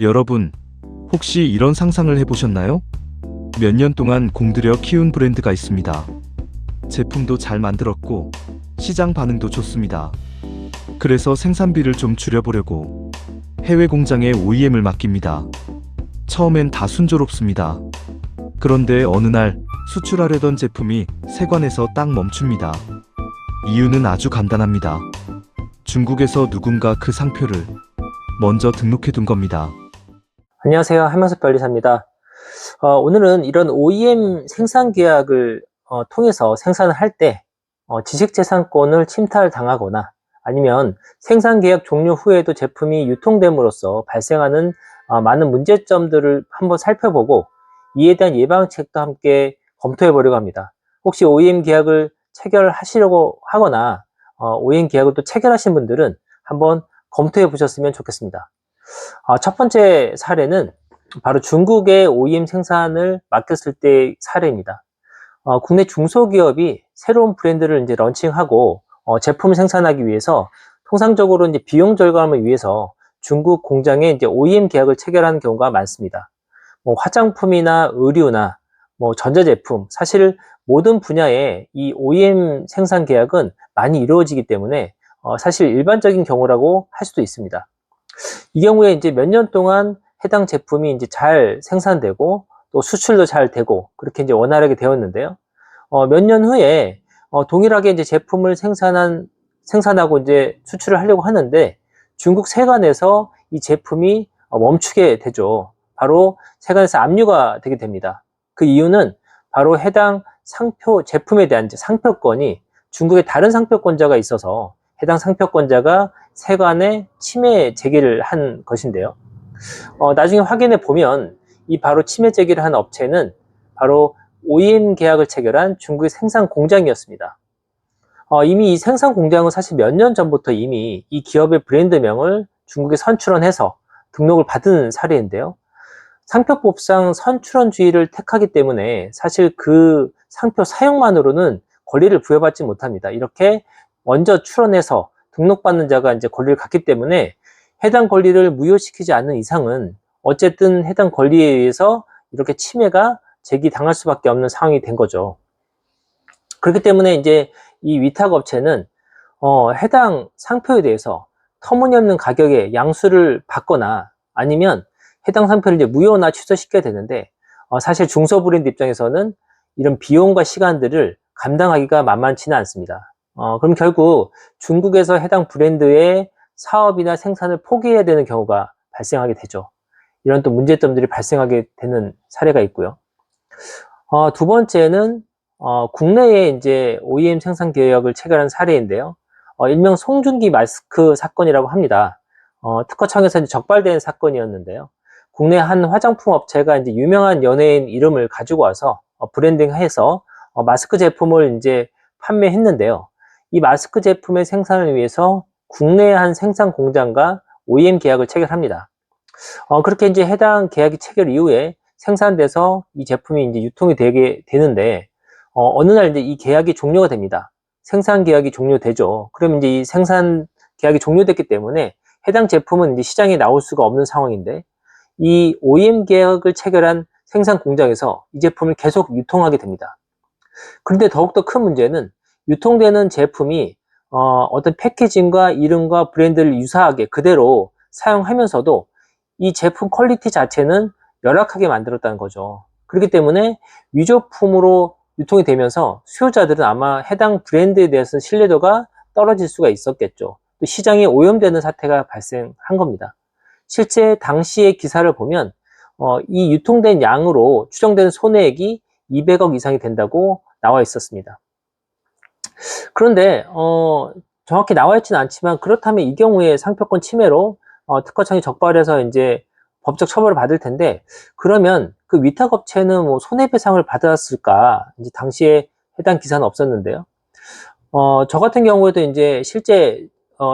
여러분, 혹시 이런 상상을 해보셨나요? 몇 년 동안 공들여 키운 브랜드가 있습니다. 제품도 잘 만들었고 시장 반응도 좋습니다. 그래서 생산비를 좀 줄여보려고 해외 공장에 OEM을 맡깁니다. 처음엔 다 순조롭습니다. 그런데 어느 날 수출하려던 제품이 세관에서 딱 멈춥니다. 이유는 아주 간단합니다. 중국에서 누군가 그 상표를 먼저 등록해둔 겁니다. 안녕하세요. 한명섭 변리사입니다. 오늘은 이런 OEM 생산 계약을 통해서 생산을 할 때 지식재산권을 침탈당하거나 아니면 생산 계약 종료 후에도 제품이 유통됨으로써 발생하는 많은 문제점들을 한번 살펴보고 이에 대한 예방책도 함께 검토해 보려고 합니다. 혹시 OEM 계약을 체결하시려고 하거나 OEM 계약을 또 체결하신 분들은 한번 검토해 보셨으면 좋겠습니다. 첫 번째 사례는 바로 중국의 OEM 생산을 맡겼을 때 사례입니다. 국내 중소기업이 새로운 브랜드를 이제 런칭하고 제품을 생산하기 위해서 통상적으로 이제 비용 절감을 위해서 중국 공장에 이제 OEM 계약을 체결하는 경우가 많습니다. 뭐 화장품이나 의류나 뭐 전자제품, 사실 모든 분야에 이 OEM 생산 계약은 많이 이루어지기 때문에 사실 일반적인 경우라고 할 수도 있습니다. 이 경우에 이제 몇 년 동안 해당 제품이 이제 잘 생산되고 또 수출도 잘 되고 그렇게 이제 원활하게 되었는데요. 몇 년 후에 동일하게 이제 제품을 생산하고 이제 수출을 하려고 하는데 중국 세관에서 이 제품이 멈추게 되죠. 바로 세관에서 압류가 되게 됩니다. 그 이유는 바로 해당 상표 제품에 대한 이제 상표권이 중국의 다른 상표권자가 있어서 해당 상표권자가 세관에 침해 제기를 한 것인데요. 나중에 확인해 보면 이 바로 침해 제기를 한 업체는 바로 OEM 계약을 체결한 중국의 생산 공장이었습니다. 이미 이 생산 공장은 사실 몇 년 전부터 이미 이 기업의 브랜드명을 중국에 선출원해서 등록을 받은 사례인데요. 상표법상 선출원주의를 택하기 때문에 사실 그 상표 사용만으로는 권리를 부여받지 못합니다. 이렇게 먼저 출원해서 등록받는 자가 이제 권리를 갖기 때문에 해당 권리를 무효시키지 않는 이상은 어쨌든 해당 권리에 의해서 이렇게 침해가 제기당할 수밖에 없는 상황이 된 거죠. 그렇기 때문에 이제 이 위탁업체는 해당 상표에 대해서 터무니없는 가격에 양수를 받거나 아니면 해당 상표를 이제 무효나 취소시켜야 되는데 사실 중소브랜드 입장에서는 이런 비용과 시간들을 감당하기가 만만치는 않습니다. 그럼 결국 중국에서 해당 브랜드의 사업이나 생산을 포기해야 되는 경우가 발생하게 되죠. 이런 또 문제점들이 발생하게 되는 사례가 있고요. 두 번째는 국내에 이제 OEM 생산 계약을 체결한 사례인데요. 일명 송중기 마스크 사건이라고 합니다. 특허청에서 이제 적발된 사건이었는데요. 국내 한 화장품 업체가 이제 유명한 연예인 이름을 가지고 와서 브랜딩해서 마스크 제품을 이제 판매했는데요. 이 마스크 제품의 생산을 위해서 국내의 한 생산 공장과 OEM 계약을 체결합니다. 그렇게 이제 해당 계약이 체결 이후에 생산돼서 이 제품이 이제 유통이 되게 되는데, 어느 날 이제 이 계약이 종료가 됩니다. 생산 계약이 종료되죠. 그러면 이제 이 생산 계약이 종료됐기 때문에 해당 제품은 이제 시장에 나올 수가 없는 상황인데, 이 OEM 계약을 체결한 생산 공장에서 이 제품을 계속 유통하게 됩니다. 그런데 더욱더 큰 문제는 유통되는 제품이 어떤 패키징과 이름과 브랜드를 유사하게 그대로 사용하면서도 이 제품 퀄리티 자체는 열악하게 만들었다는 거죠. 그렇기 때문에 위조품으로 유통이 되면서 수요자들은 아마 해당 브랜드에 대해서 신뢰도가 떨어질 수가 있었겠죠. 또 시장이 오염되는 사태가 발생한 겁니다. 실제 당시의 기사를 보면 이 유통된 양으로 추정되는 손해액이 200억 이상이 된다고 나와 있었습니다. 그런데 정확히 나와 있지는 않지만 그렇다면 이 경우에 상표권 침해로 특허청이 적발해서 이제 법적 처벌을 받을 텐데, 그러면 그 위탁업체는 뭐 손해배상을 받았을까? 이제 당시에 해당 기사는 없었는데요. 저 같은 경우에도 이제 실제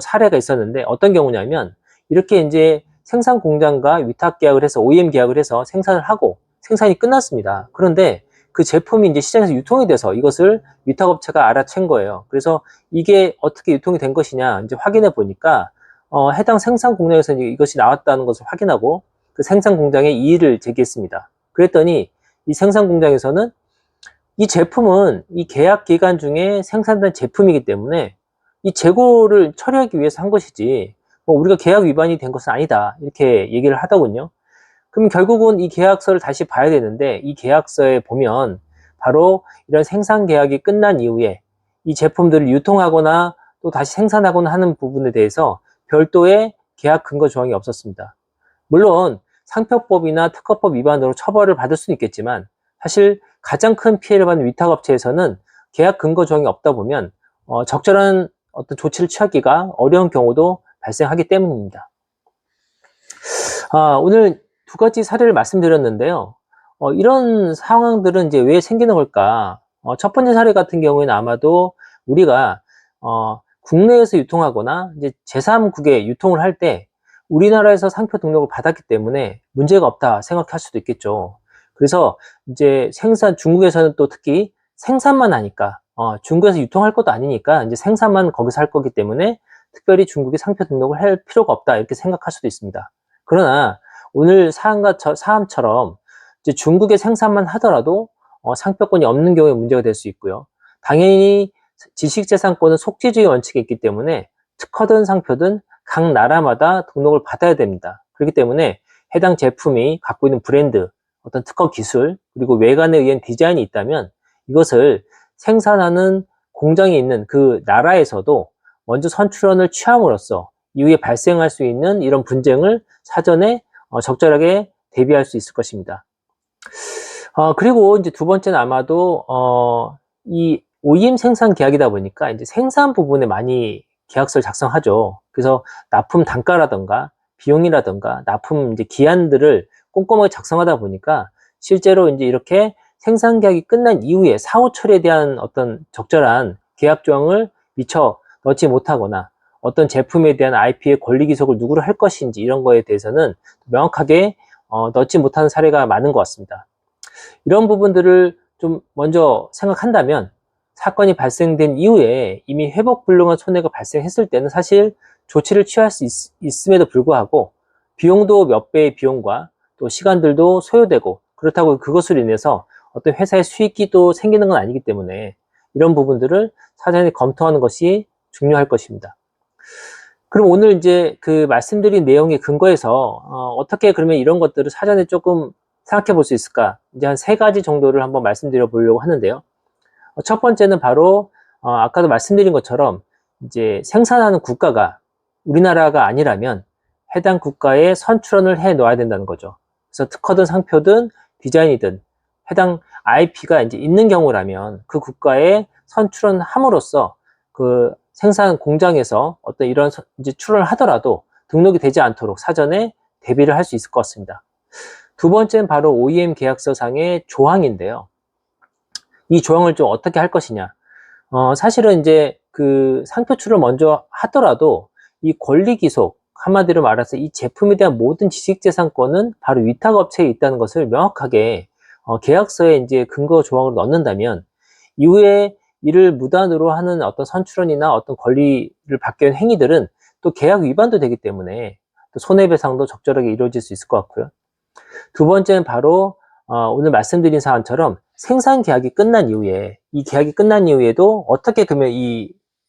사례가 있었는데 어떤 경우냐면 이렇게 이제 생산 공장과 위탁 계약을 해서 OEM 계약을 해서 생산을 하고 생산이 끝났습니다. 그런데 그 제품이 이제 시장에서 유통이 돼서 이것을 위탁업체가 알아챈 거예요. 그래서 이게 어떻게 유통이 된 것이냐 이제 확인해 보니까 해당 생산 공장에서 이제 이것이 나왔다는 것을 확인하고 그 생산 공장에 이의를 제기했습니다. 그랬더니 이 생산 공장에서는 이 제품은 이 계약 기간 중에 생산된 제품이기 때문에 이 재고를 처리하기 위해서 한 것이지 뭐 우리가 계약 위반이 된 것은 아니다, 이렇게 얘기를 하더군요. 그럼 결국은 이 계약서를 다시 봐야 되는데, 이 계약서에 보면 바로 이런 생산 계약이 끝난 이후에 이 제품들을 유통하거나 또 다시 생산하거나 하는 부분에 대해서 별도의 계약 근거 조항이 없었습니다. 물론 상표법이나 특허법 위반으로 처벌을 받을 수는 있겠지만, 사실 가장 큰 피해를 받는 위탁업체에서는 계약 근거 조항이 없다 보면 적절한 어떤 조치를 취하기가 어려운 경우도 발생하기 때문입니다. 오늘 두 가지 사례를 말씀드렸는데요. 이런 상황들은 이제 왜 생기는 걸까? 첫 번째 사례 같은 경우에는 아마도 우리가 국내에서 유통하거나 이제 제3국에 유통을 할 때 우리나라에서 상표 등록을 받았기 때문에 문제가 없다 생각할 수도 있겠죠. 그래서 이제 중국에서는 또 특히 생산만 하니까, 중국에서 유통할 것도 아니니까 이제 생산만 거기서 할 거기 때문에 특별히 중국이 상표 등록을 할 필요가 없다, 이렇게 생각할 수도 있습니다. 그러나 오늘 사안처럼 이제 중국의 생산만 하더라도 상표권이 없는 경우에 문제가 될 수 있고요. 당연히 지식재산권은 속지주의 원칙이 있기 때문에 특허든 상표든 각 나라마다 등록을 받아야 됩니다. 그렇기 때문에 해당 제품이 갖고 있는 브랜드, 어떤 특허 기술, 그리고 외관에 의한 디자인이 있다면 이것을 생산하는 공장이 있는 그 나라에서도 먼저 선출원을 취함으로써 이후에 발생할 수 있는 이런 분쟁을 사전에 적절하게 대비할 수 있을 것입니다. 그리고 이제 두 번째는 아마도 이 OEM 생산 계약이다 보니까 이제 생산 부분에 많이 계약서를 작성하죠. 그래서 납품 단가라든가 비용이라든가 납품 이제 기한들을 꼼꼼하게 작성하다 보니까 실제로 이제 이렇게 생산 계약이 끝난 이후에 사후 처리에 대한 어떤 적절한 계약 조항을 미처 넣지 못하거나 어떤 제품에 대한 IP의 권리 기속을 누구로 할 것인지 이런 거에 대해서는 명확하게 넣지 못하는 사례가 많은 것 같습니다. 이런 부분들을 좀 먼저 생각한다면 사건이 발생된 이후에 이미 회복 불능한 손해가 발생했을 때는 사실 조치를 취할 수 있음에도 불구하고 비용도 몇 배의 비용과 또 시간들도 소요되고, 그렇다고 그것으로 인해서 어떤 회사의 수익이 또 생기는 건 아니기 때문에 이런 부분들을 사전에 검토하는 것이 중요할 것입니다. 그럼 오늘 이제 그 말씀드린 내용에 근거해서 어떻게 그러면 이런 것들을 사전에 조금 생각해 볼 수 있을까? 이제 한 세 가지 정도를 한번 말씀드려 보려고 하는데요. 첫 번째는 바로 아까도 말씀드린 것처럼 이제 생산하는 국가가 우리나라가 아니라면 해당 국가에 선출원을 해 놓아야 된다는 거죠. 그래서 특허든 상표든 디자인이든 해당 IP가 이제 있는 경우라면 그 국가에 선출원 함으로써 그 생산 공장에서 어떤 이런 이제 출원을 하더라도 등록이 되지 않도록 사전에 대비를 할 수 있을 것 같습니다. 두 번째는 바로 OEM 계약서상의 조항인데요. 이 조항을 좀 어떻게 할 것이냐. 사실은 이제 그 상표출을 먼저 하더라도 이 권리 기속, 한마디로 말해서 이 제품에 대한 모든 지식재산권은 바로 위탁업체에 있다는 것을 명확하게 계약서에 이제 근거 조항으로 넣는다면 이후에 이를 무단으로 하는 어떤 선출원이나 어떤 권리를 받게 된 행위들은 또 계약 위반도 되기 때문에 또 손해배상도 적절하게 이루어질 수 있을 것 같고요. 두 번째는 바로 오늘 말씀드린 사안처럼 생산 계약이 끝난 이후에, 이 계약이 끝난 이후에도 어떻게 그러면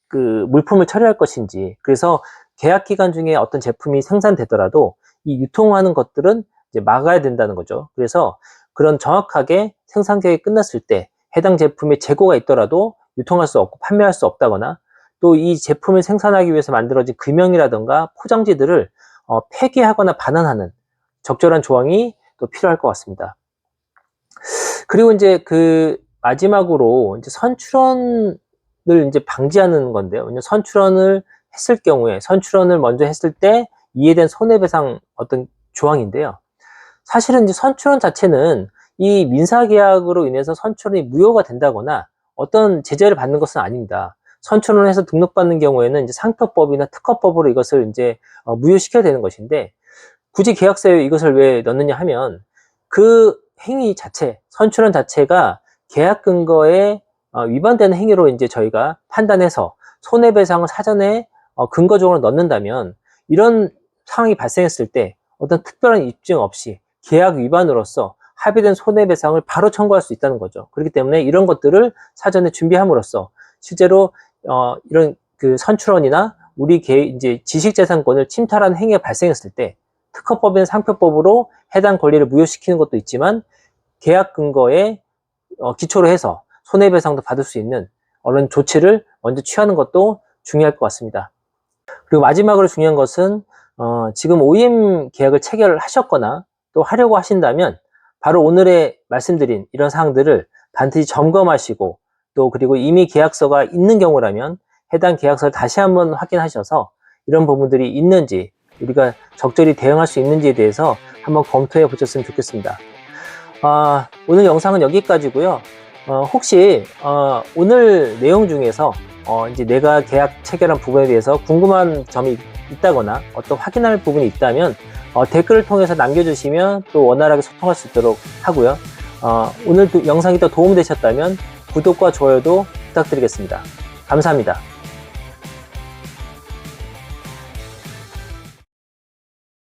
그 물품을 처리할 것인지, 그래서 계약 기간 중에 어떤 제품이 생산되더라도 이 유통하는 것들은 이제 막아야 된다는 거죠. 그래서 그런 정확하게 생산 계약이 끝났을 때 해당 제품의 재고가 있더라도 유통할 수 없고 판매할 수 없다거나, 또 이 제품을 생산하기 위해서 만들어진 금형이라든가 포장지들을 폐기하거나 반환하는 적절한 조항이 또 필요할 것 같습니다. 그리고 이제 그 마지막으로 이제 선출원을 이제 방지하는 건데요. 왜냐면 선출원을 했을 경우에, 선출원을 먼저 했을 때 이해된 손해배상 어떤 조항인데요. 사실은 이제 선출원 자체는 이 민사계약으로 인해서 선출원이 무효가 된다거나 어떤 제재를 받는 것은 아닙니다. 선출원을 해서 등록받는 경우에는 이제 상표법이나 특허법으로 이것을 이제 무효시켜야 되는 것인데, 굳이 계약서에 이것을 왜 넣느냐 하면 그 행위 자체, 선출원 자체가 계약 근거에 위반되는 행위로 이제 저희가 판단해서 손해배상을 사전에 근거 조항을 넣는다면 이런 상황이 발생했을 때 어떤 특별한 입증 없이 계약 위반으로서 합의된 손해배상을 바로 청구할 수 있다는 거죠. 그렇기 때문에 이런 것들을 사전에 준비함으로써 실제로 이런 그 선출원이나 우리 이제 지식재산권을 침탈한 행위가 발생했을 때 특허법이나 상표법으로 해당 권리를 무효시키는 것도 있지만 계약 근거에 기초로 해서 손해배상도 받을 수 있는 그런 조치를 먼저 취하는 것도 중요할 것 같습니다. 그리고 마지막으로 중요한 것은 지금 OEM 계약을 체결하셨거나 또 하려고 하신다면 바로 오늘의 말씀드린 이런 사항들을 반드시 점검하시고 또 그리고 이미 계약서가 있는 경우라면 해당 계약서를 다시 한번 확인하셔서 이런 부분들이 있는지 우리가 적절히 대응할 수 있는지에 대해서 한번 검토해 보셨으면 좋겠습니다. 오늘 영상은 여기까지고요. 혹시 오늘 내용 중에서 이제 내가 계약 체결한 부분에 대해서 궁금한 점이 있다거나 어떤 확인할 부분이 있다면 댓글을 통해서 남겨주시면 또 원활하게 소통할 수 있도록 하고요. 오늘 영상이 더 도움되셨다면 구독과 좋아요도 부탁드리겠습니다. 감사합니다.